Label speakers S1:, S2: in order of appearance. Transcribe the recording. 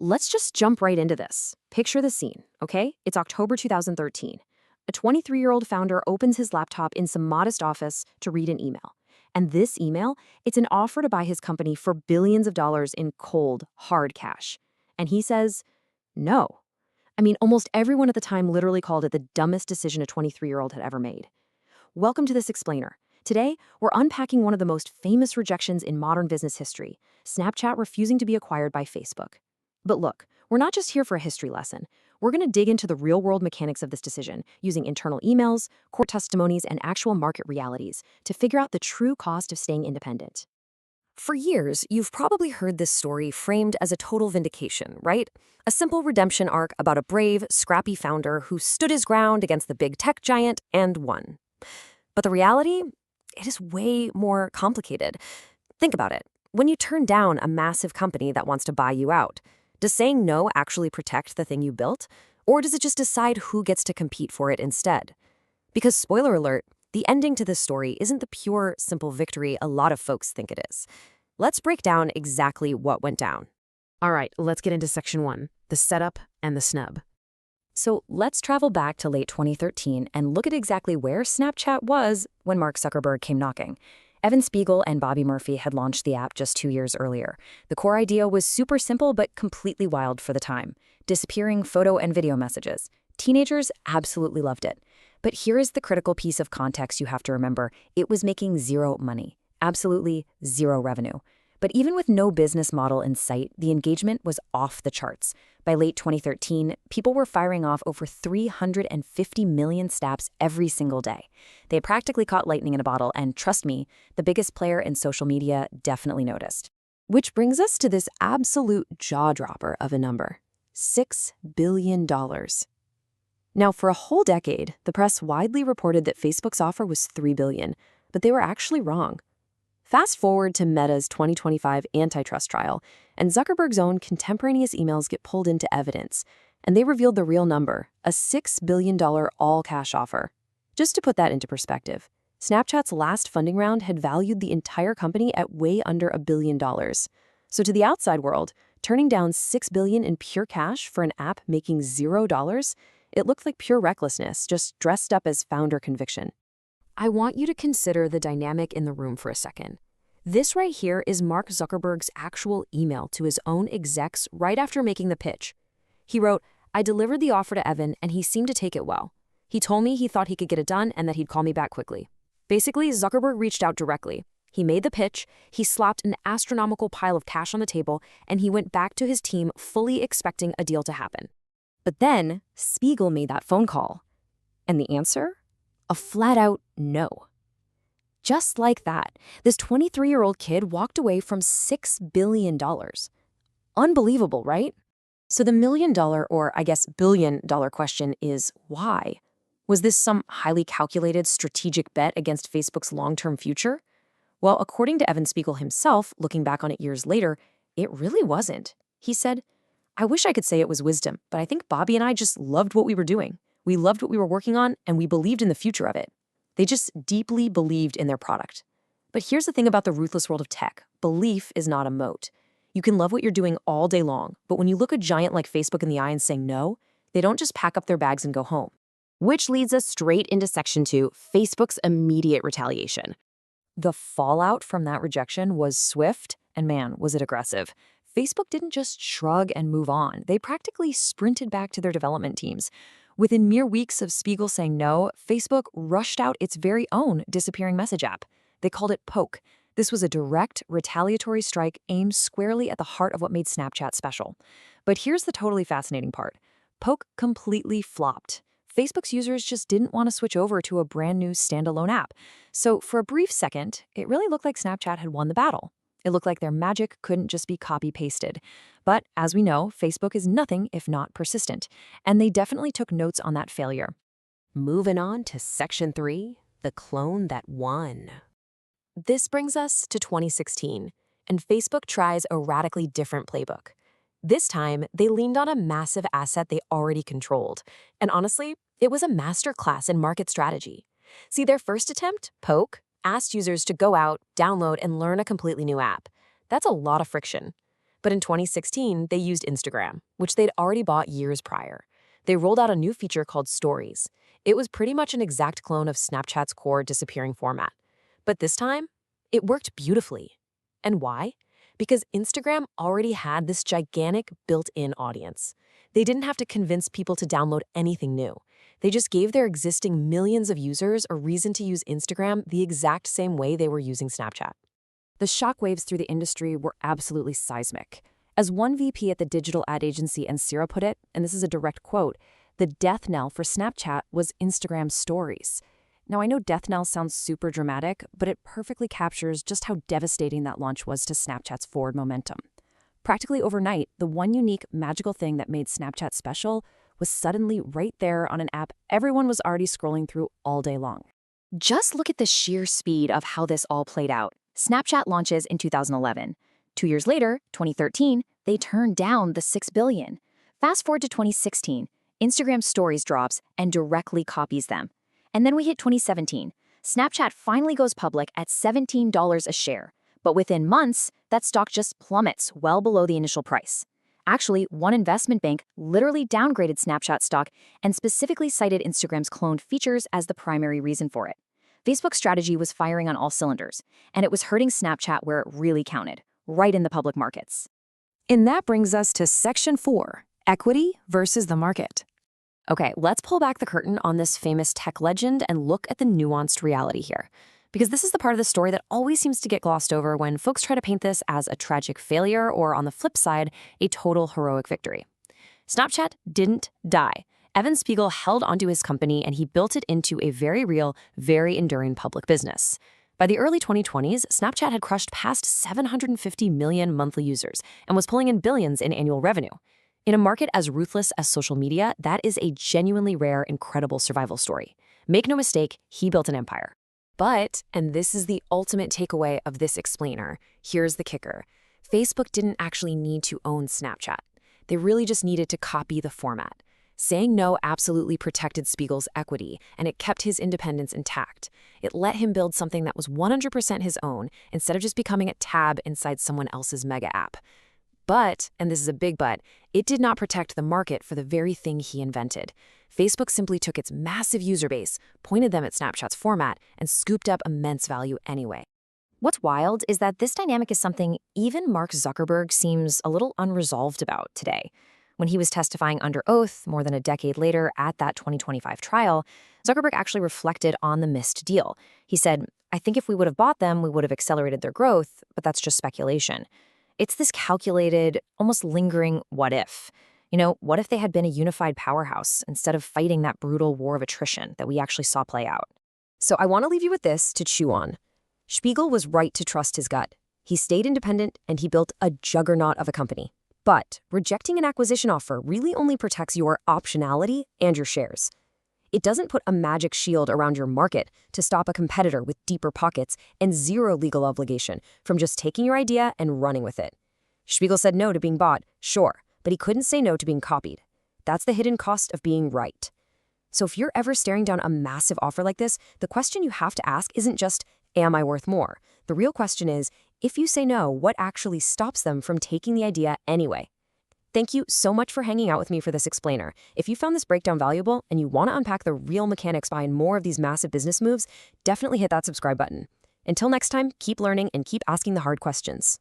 S1: let's just jump right into this. Picture the scene, okay? It's October 2013. A 23-year-old founder opens his laptop in some modest office to read an email. And this email, it's an offer to buy his company for billions of dollars in cold, hard cash. And he says, no. I mean, almost everyone at the time literally called it the dumbest decision a 23-year-old had ever made. Welcome to this explainer. Today, we're unpacking one of the most famous rejections in modern business history, Snapchat refusing to be acquired by Facebook. But look, we're not just here for a history lesson. We're going to dig into the real-world mechanics of this decision, using internal emails, court testimonies, and actual market realities to figure out the true cost of staying independent. For years, you've probably heard this story framed as a total vindication, right? A simple redemption arc about a brave, scrappy founder who stood his ground against the big tech giant and won. But the reality? It is way more complicated. Think about it. When you turn down a massive company that wants to buy you out, does saying no actually protect the thing you built? Or does it just decide who gets to compete for it instead? Because, spoiler alert, the ending to this story isn't the pure, simple victory a lot of folks think it is. Let's break down exactly what went down. All right, let's get into section 1, the setup and the snub. So let's travel back to late 2013 and look at exactly where Snapchat was when Mark Zuckerberg came knocking. Evan Spiegel and Bobby Murphy had launched the app just 2 years earlier. The core idea was super simple but completely wild for the time. Disappearing photo and video messages. Teenagers absolutely loved it. But here is the critical piece of context you have to remember. It was making zero money. Absolutely zero revenue. But even with no business model in sight, the engagement was off the charts. By late 2013, people were firing off over 350 million snaps every single day. They practically caught lightning in a bottle, and trust me, the biggest player in social media definitely noticed. Which brings us to this absolute jaw-dropper of a number, $6 billion. Now, for a whole decade, the press widely reported that Facebook's offer was $3 billion, but they were actually wrong. Fast forward to Meta's 2025 antitrust trial, and Zuckerberg's own contemporaneous emails get pulled into evidence, and they revealed the real number, a $6 billion all-cash offer. Just to put that into perspective, Snapchat's last funding round had valued the entire company at way under $1 billion. So to the outside world, turning down $6 billion in pure cash for an app making $0, it looked like pure recklessness, just dressed up as founder conviction. I want you to consider the dynamic in the room for a second. This right here is Mark Zuckerberg's actual email to his own execs right after making the pitch. He wrote, "I delivered the offer to Evan and he seemed to take it well. He told me he thought he could get it done and that he'd call me back quickly." Basically, Zuckerberg reached out directly. He made the pitch, he slapped an astronomical pile of cash on the table, and he went back to his team fully expecting a deal to happen. But then, Spiegel made that phone call. And the answer? A flat-out no. Just like that, this 23-year-old kid walked away from $6 billion. Unbelievable, right? So the million-dollar, or I guess billion-dollar question is why? Was this some highly calculated strategic bet against Facebook's long-term future? Well, according to Evan Spiegel himself, looking back on it years later, it really wasn't. He said, "I wish I could say it was wisdom, but I think Bobby and I just loved what we were doing. We loved what we were working on, and we believed in the future of it." They just deeply believed in their product. But here's the thing about the ruthless world of tech. Belief is not a moat. You can love what you're doing all day long, but when you look a giant like Facebook in the eye and say no, they don't just pack up their bags and go home. Which leads us straight into section 2, Facebook's immediate retaliation. The fallout from that rejection was swift, and man, was it aggressive. Facebook didn't just shrug and move on. They practically sprinted back to their development teams. Within mere weeks of Spiegel saying no, Facebook rushed out its very own disappearing message app. They called it Poke. This was a direct, retaliatory strike aimed squarely at the heart of what made Snapchat special. But here's the totally fascinating part. Poke completely flopped. Facebook's users just didn't want to switch over to a brand new standalone app. So for a brief second, it really looked like Snapchat had won the battle. It looked like their magic couldn't just be copy-pasted. But as we know, Facebook is nothing if not persistent, and they definitely took notes on that failure. Moving on to section 3, the clone that won. This brings us to 2016, and Facebook tries a radically different playbook. This time, they leaned on a massive asset they already controlled, and honestly, it was a masterclass in market strategy. See, their first attempt, Poke, asked users to go out, download, and learn a completely new app. That's a lot of friction.
S2: But in 2016, they used Instagram, which they'd already bought years prior. They rolled out a new feature called Stories. It was pretty much an exact clone of Snapchat's core disappearing format. But this time, it worked beautifully. And why? Because Instagram already had this gigantic built-in audience. They didn't have to convince people to download anything new. They just gave their existing millions of users a reason to use Instagram the exact same way they were using Snapchat.
S1: The shockwaves through the industry were absolutely seismic. As one VP at the digital ad agency Ensira put it, and this is a direct quote, the death knell for Snapchat was Instagram Stories. Now, I know death knell sounds super dramatic, but it perfectly captures just how devastating that launch was to Snapchat's forward momentum. Practically overnight, the one unique, magical thing that made Snapchat special was suddenly right there on an app everyone was already scrolling through all day long. Just look at the sheer speed of how this all played out. Snapchat launches in 2011. 2 years later, 2013, they turned down the $6 billion. Fast forward to 2016, Instagram Stories drops and directly copies them. And then we hit 2017. Snapchat finally goes public at $17 a share. But within months, that stock just plummets well below the initial price. Actually, one investment bank literally downgraded Snapchat stock and specifically cited Instagram's cloned features as the primary reason for it. Facebook's strategy was firing on all cylinders, and it was hurting Snapchat where it really counted, right in the public markets.
S2: And that brings us to Section 4, Equity versus the Market.
S1: Okay, let's pull back the curtain on this famous tech legend and look at the nuanced reality here. Because this is the part of the story that always seems to get glossed over when folks try to paint this as a tragic failure or, on the flip side, a total heroic victory. Snapchat didn't die. Evan Spiegel held onto his company and he built it into a very real, very enduring public business. By the early 2020s, Snapchat had crushed past 750 million monthly users and was pulling in billions in annual revenue. In a market as ruthless as social media, that is a genuinely rare, incredible survival story. Make no mistake, he built an empire. But, and this is the ultimate takeaway of this explainer, here's the kicker. Facebook didn't actually need to own Snapchat. They really just needed to copy the format. Saying no absolutely protected Spiegel's equity, and it kept his independence intact. It let him build something that was 100% his own, instead of just becoming a tab inside someone else's mega app. But, and this is a big but, it did not protect the market for the very thing he invented. Facebook simply took its massive user base, pointed them at Snapchat's format, and scooped up immense value anyway. What's wild is that this dynamic is something even Mark Zuckerberg seems a little unresolved about today. When he was testifying under oath more than a decade later at that 2025 trial, Zuckerberg actually reflected on the missed deal. He said, "I think if we would have bought them, we would have accelerated their growth, but that's just speculation." It's this calculated, almost lingering what if. What if they had been a unified powerhouse instead of fighting that brutal war of attrition that we actually saw play out? So I want to leave you with this to chew on. Spiegel was right to trust his gut. He stayed independent and he built a juggernaut of a company. But rejecting an acquisition offer really only protects your optionality and your shares. It doesn't put a magic shield around your market to stop a competitor with deeper pockets and zero legal obligation from just taking your idea and running with it. Spiegel said no to being bought, sure, but he couldn't say no to being copied. That's the hidden cost of being right. So if you're ever staring down a massive offer like this, the question you have to ask isn't just, am I worth more? The real question is, if you say no, what actually stops them from taking the idea anyway? Thank you so much for hanging out with me for this explainer. If you found this breakdown valuable and you want to unpack the real mechanics behind more of these massive business moves, definitely hit that subscribe button. Until next time, keep learning and keep asking the hard questions.